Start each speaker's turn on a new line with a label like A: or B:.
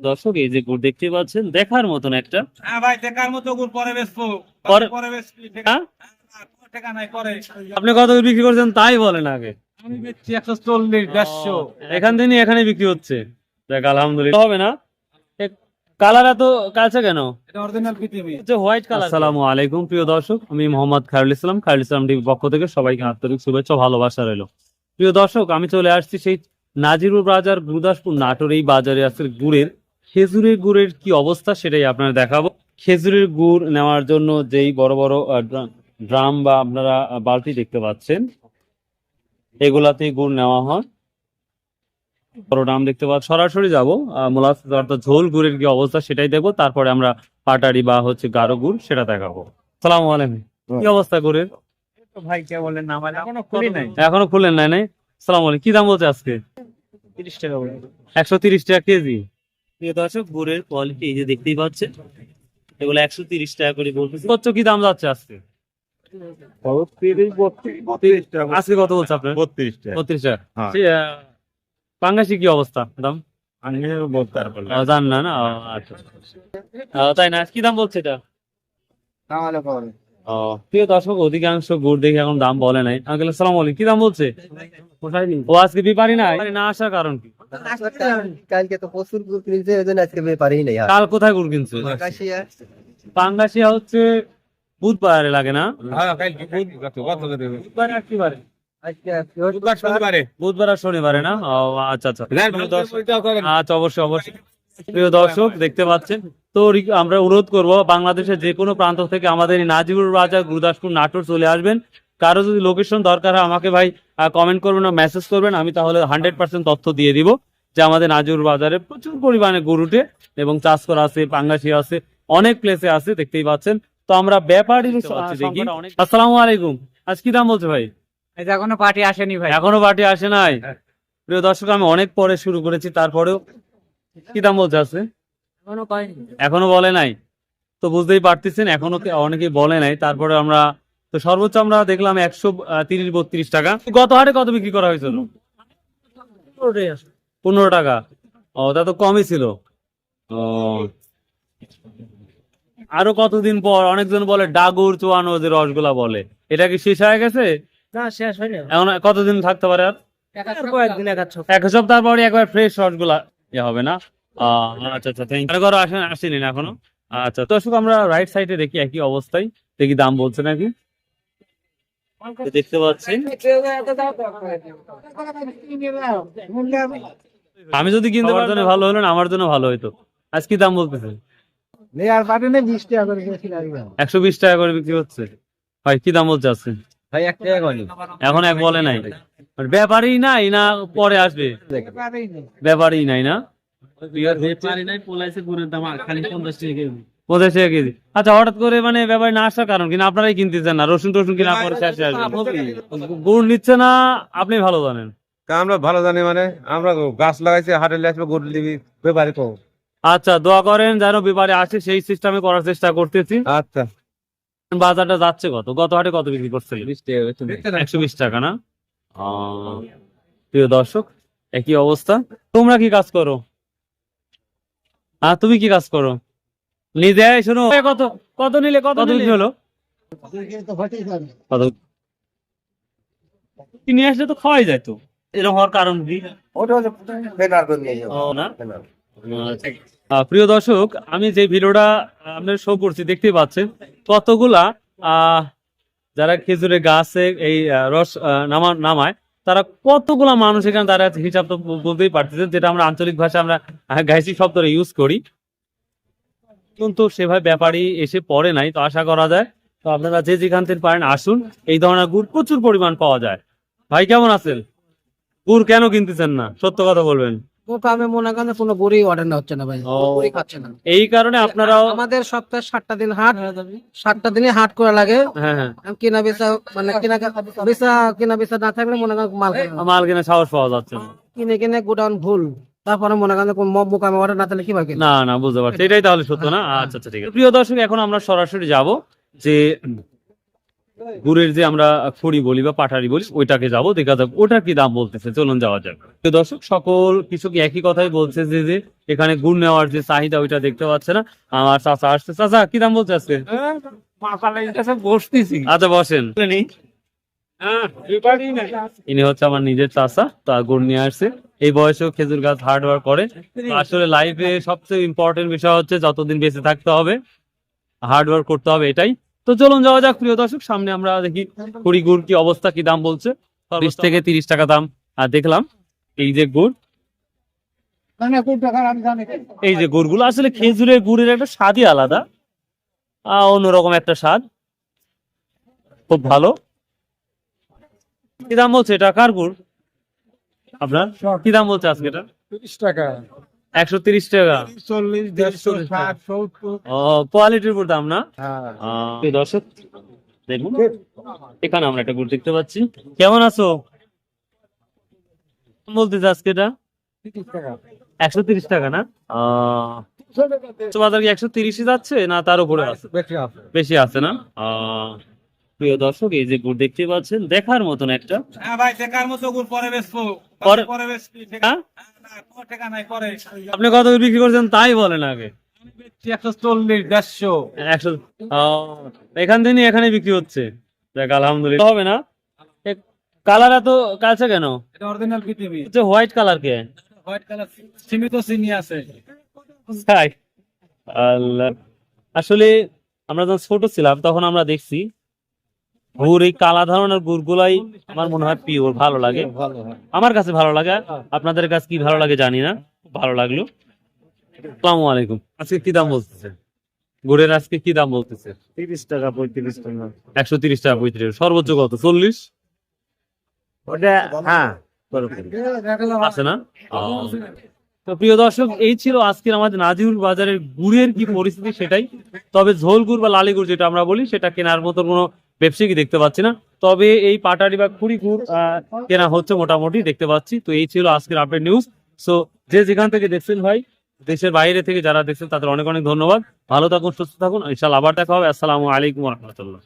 A: দর্শক এই যে গুড় দেখতে পাচ্ছেন দেখার মতন একটা।
B: হ্যাঁ ভাই, দেখার মতো গুড় পরে বেচবো।
A: পরে-
B: পরে বেচবি,
A: হ্যাঁ?
B: টাকা নাই পরে।
A: আপনি কত করে বিক্রি করছেন তাই বলেন আগে।
B: আমি বেচছি 140, 150।
A: এখান থেকে নিয়ে এখানে বিক্রি হচ্ছে। দেখ আলহামদুলিল্লাহ হবে না। কালার এত কাছে কেন?
B: এটা অরিজিনাল পৃথিবী।
A: হচ্ছে হোয়াইট কালার। আসসালামু আলাইকুম প্রিয় দর্শক, আমি মোহাম্মদ খায়রুল ইসলাম। খায়রুল ইসলাম টিভির পক্ষ থেকে সবাইকে আন্তরিক শুভেচ্ছা ও ভালোবাসা রইলো। প্রিয় দর্শক, আমি চলে আসছি সেই নাজিরুল বাজার গুরুদাসপুর নাটোর। এই বাজারে আছে গুড়ের, খেজুরের গুড়ের কি অবস্থা সেটাই আপনারা দেখাবো। খেজুরের গুড় নেওয়ার জন্য যেই বড় বড় ড্রাম বা আপনারা বালতি দেখতে পাচ্ছেন, এগুলাতেই গুড় নেওয়া হয়। বড় ড্রাম দেখতে পাচ্ছি। সরাসরি যাবো মোলাসেস অর্থাৎ ঝোল গুড়ের কি অবস্থা সেটাই দেখবো, তারপরে আমরা পাটারি বা হচ্ছে গাঢ় গুড় সেটা দেখাবো। সালাম আলাইকুম, কি অবস্থা গুড়ের?
B: ভাই কে বলেন না, মানে এখনো খুলি নাই।
A: এখনো খুললেন নাই? সালাম আলাইকুম, কি দাম বলছে আজকে?
B: 30 টাকা বলে।
A: 130 টাকা কেজি। প্রিয় দর্শক, গুড়ের কোয়ালিটি এই যে দেখতেই পাচ্ছেন, এগুলো 130 টাকা করে বলতেছে। কত কি দাম যাচ্ছে আজকে?
B: 32 টাকা।
A: আজকে কত বলছে আপনার?
B: 32 টাকা।
A: 32 টাকা।
B: হ্যাঁ।
A: পাঙ্গাসি কি অবস্থা দাম?
B: আমি বলতে পারবো না।
A: জান না না, আচ্ছা। তাই না, কি দাম বলছে এটা?
B: তাহলে পরে।
A: প্রিয় দর্শক, অধিকাংশ গুড় দেখে এখন দাম বলে নাই। আঙ্কেল আসসালামু আলাইকুম, কি দাম বলছে? ও আজকে ব্যাপারই নাই, না আসার কারণ কি?
C: কালকে তো প্রচুর গুড় কিনছে, ওই জন্য আজকে ব্যাপারই নেই।
A: কাল কোথায় গুড় কিনছে? পাঙ্গাসিয়া হচ্ছে বুধবারে লাগে না?
B: হ্যাঁ, কালকে কত করে?
A: বুধবারে আর কি বারে?
B: বুধবার, শনিবারে।
A: বুধবার আর শনিবারে না? ও আচ্ছা আচ্ছা।
B: প্রিয় দর্শক,
A: আচ্ছা, অবশ্যই অবশ্যই। প্রিয় দর্শক দেখতে পাচ্ছেন তো, আমরা অনুরোধ করব বাংলাদেশের যে কোনো প্রান্ত থেকে আমাদের এই নাজিরুল বাজার গুরুদাসপুর নাটোর চলে আসবেন। কারো যদি লোকেশন দরকার হয় আমাকে ভাই কমেন্ট করবেন না মেসেজ করবেন, আমি তাহলে 100% তথ্য দিয়ে দিব যে আমাদের নাজিরুল বাজারে প্রচুর পরিমাণে গরু উঠে এবং চাষ করা আছে, পাঙ্গাসি আছে, অনেক প্লেসে আছে দেখতেই পাচ্ছেন। তো আমরা ব্যাপারী দেখি। আসসালামু আলাইকুম, আজ কি দাম বলছে ভাই?
B: এই যে এখনো পার্টি আসেনি ভাই।
A: এখনো পার্টি আসে নাই। প্রিয় দর্শক, আমি অনেক পরে শুরু করেছি, তারপরেও কি দাম বলছে আছে? এখনো বলে নাই। তো বুঝতেই পারতেছেন এখনো অনেকেই বলে নাই, তারপরে আমরা তো সর্বোচ্চ আমরা দেখলাম 130-32 টাকা। গত হাটে কত বিক্রি করা হয়েছিল? 15 টাকা। ও, তা তো কমই ছিল। ও, আরো কতদিন পর অনেকজন বলে ডাগুর চুয়ানো যে রসগোল্লা বলে, এটা কি শেষ হয়ে গেছে?
C: না, শেষ হয়নি।
A: এখন কতদিন থাকতে পারে আর?
C: কয়েকদিন
A: এক সপ্তাহ পরে একবার ফ্রেশ রসগোল্লা হবে না? আচ্ছা আচ্ছা, থ্যাংক ইউ। ঘরে আসেনি না এখনো? আচ্ছা, তো শুধু আমরা রাইট সাইডে দেখি একই অবস্থায়, দেখি দাম বলছে নাকি। দেখতে পাচ্ছি আমি যদি কিনতে পারতাম ভালো হলো না, আমার জন্য ভালো হইতো। আজ কি দাম বলতেছে?
C: 20 টাকা করে
A: 120 টাকা করে বিক্রি হচ্ছে। ভাই কি দাম বলছে আজকে?
C: ভাই 1 টাকা করি।
A: এখন এক বলে নাই, ব্যাপারই নাই না পরে আসবে? ব্যাপারই নাই না? 50 টাকা কেজি। আচ্ছা, হঠাৎ করে মানে ব্যাপারে না আসার কারণ কিনা? আপনারাই কিনতেছেন না, রসুন টসুন কিনা পরে শেষে আসবে। গুড় নিচ্ছে না আপনি ভালো জানেন।
D: আমরা ভালো জানি, মানে আমরা গাছ লাগাইছি, হাটে আসবে গরু দিবি ব্যাপারে তো।
A: আচ্ছা, দোয়া করেন যেন ব্যাপারে আসে, সেই সিস্টেমে করার চেষ্টা করতেছি।
D: আচ্ছা,
A: বাজারটা যাচ্ছে কত? গত হাটে কত বিক্রি করছিল? 120 টাকা না? প্রিয় দর্শক, একই অবস্থা। তোমরা কি কাজ করো? তুমি কি কাজ করো? নিজে শোনো, কত কত নিলে কত বিক্রি হলো? কত কিনে আসলে তো খাওয়াই যায় তো, এরকম হওয়ার কারণ কি? ও না? প্রিয় দর্শক, আমি যে ভিডিওটা আপনার শো করছি দেখতেই পাচ্ছেন কতগুলা যারা খেজুরের গাছে এই রস নামায়, তারা কতগুলা মানুষ এখানে তারা হিসাব তো বলতেই পারতেছেন, যেটা আমরা আঞ্চলিক ভাষা আমরা গাইসি শব্দটা ইউজ করি, কিন্তু সেভাবে ব্যাপারী এসে পড়ে নাই। তো আশা করা যায় তো আপনারা যে যেখান থেকে পারেন আসুন, এই ধরনের গুড় প্রচুর পরিমাণ পাওয়া যায়। ভাই কেমন আছেন? গুড় কেন কিনতেছেন না, সত্য কথা বলবেন।
C: আমি মনে করেন কোনো গড়ি অর্ডার না হচ্ছে না ভাই, গড়ি খাচ্ছে না।
A: এই কারণে আপনারাও
C: আমাদের সপ্তাহে 7টা দিন হাট, 7টা দিনে হাট করা লাগে।
A: হ্যাঁ হ্যাঁ,
C: কিনা বেচা মানে কিনা বেচা না থাকলে মনে করেন
A: মাল কিনে সাহস পাওয়া যাচ্ছে না।
C: কিনে কিনে গোডাউন ফুল, তারপরে মনে করেন কোন মোকামে অর্ডার না থাকলে কিভাবে
A: না না, বুঝতে পারছি, এটাই তাহলে সত্য না? আচ্ছা আচ্ছা, ঠিক আছে। প্রিয় দর্শক, এখন আমরা সরাসরি যাব যে গুড়ের যে আমরা খড়ি বলি বা পাটারি বলি ওইটাকে যাবো, দেখা যাক ওটা কি দাম বলতেছে, চলুন যাওয়া যাক। তো দর্শক সকল কিছু কি একই কথাই বলছে যে এখানে গুড় নেওয়ার যে চাহিদা ওইটা দেখতে পাচ্ছে না। আমার চাচা আসছে, চাচা কি দাম বলছে আজকে?
B: বসতেছি।
A: আচ্ছা বসেন। ইনি হচ্ছে আমার নিজের চাচা, তা গুড় নিয়ে আসছে। এই বয়সেও খেজুর গাছ হার্ড ওয়ার্ক করে। আসলে লাইফে সবচেয়ে ইম্পর্টেন্ট বিষয় হচ্ছে যতদিন বেঁচে থাকতে হবে হার্ড ওয়ার্ক করতে হবে, এটাই। তো চলুন যাওয়া যাক প্রিয় দর্শক, সামনে আমরা দেখি কুড়ি গুড় কি অবস্থা, কি দাম বলছে। 20 থেকে 30 টাকা দাম। আর দেখলাম এই যে গুড়, এই যে গুড়গুলো আসলে খেজুরের গুড়ের একটা স্বাদই আলাদা, অন্যরকম একটা স্বাদ, খুব ভালো। কি দাম বলছে এটা? কার গুড় আপনার? কি দাম বলছে আজকে এটা?
B: 30 টাকা,
A: 130 টাকা।
B: 40, 150, 60, 70।
A: ও, কোয়ালিটির উপর দাম না?
B: হ্যাঁ।
A: প্রিয় দর্শক দেখুন, এখানে আমরা একটা গুড় দেখতে পাচ্ছি। কেমন আছো? বলতেছে আজকে এটা
B: 30 টাকা।
A: 130 টাকা না? বাজার কি 130 যাচ্ছে না তার উপরে আছে?
B: বেশি আছে।
A: বেশি আছে না? প্রিয় দর্শক এই যে গুড় দেখতে পাচ্ছেন, দেখার মতন একটা।
B: হ্যাঁ ভাই, টাকার মতো গুড় পরে বেচবো।
A: পরে-
B: পরে বেচবি।
A: হ্যাঁ?
B: না, কোনো টাকা নাই পরে।
A: আপনি কত বিক্রি করছেন তাই বলেন আগে।
B: 140, 150।
A: 100। এখান থেকে নিয়ে এখানে বিক্রি হচ্ছে, দেখ আলহামদুলিল্লাহ। হবে না? কালার এত কাছে কেন?
B: এটা অরিজিনাল বিটিভি।
A: হচ্ছে হোয়াইট কালার কে?
B: হোয়াইট কালার সীমিত চিনি আছে।
A: তাই? আল্লাহ, আসলে আমরা যখন ছোট ছিলাম তখন আমরা দেখছি গুড়, এই কালা ধরনের গুড়গুলাই আমার মনে হয় পিওর, ভালো লাগে।
B: ভালো হয়।
A: আমার কাছে ভালো লাগে, আপনাদের কাছে কি ভালো লাগে জানি না। ভালো লাগলো। আসসালামু আলাইকুম। আজকে কি দাম বলতেছে গুড়ের? আজকে কি দাম বলতেছে?
B: 30 টাকা, 35 টাকা।
A: 130 টাকা 35 টাকা। সর্বোচ্চ কত? 40
B: ওটা হ্যাঁ
A: আছে না? তো প্রিয় দর্শক, এই ছিল আজকের আমাদের নাজিরুল বাজারের গুড়ের কি পরিস্থিতি সেটাই। তবে ঝোল গুড় বা লালি গুড় যেটা আমরা বলি সেটা কেনার মতো কোনো ব্যবসায়ী দেখতে পাচ্ছি না। তবে এই পাটারি বা খুঁড়ি গুড় কেনা হচ্ছে মোটামুটি দেখতে পাচ্ছি। তো এই ছিল আজকের আপডেট নিউজ। সো যে যেখান থেকে দেখছেন ভাই, দেশের বাইরে থেকে যারা দেখছেন তাদের অনেক অনেক ধন্যবাদ। ভালো থাকুন, সুস্থ থাকুন, ইনশাআল্লাহ আবার দেখা হবে। আসসালামু আলাইকুম ওয়া রাহমাতুল্লাহ।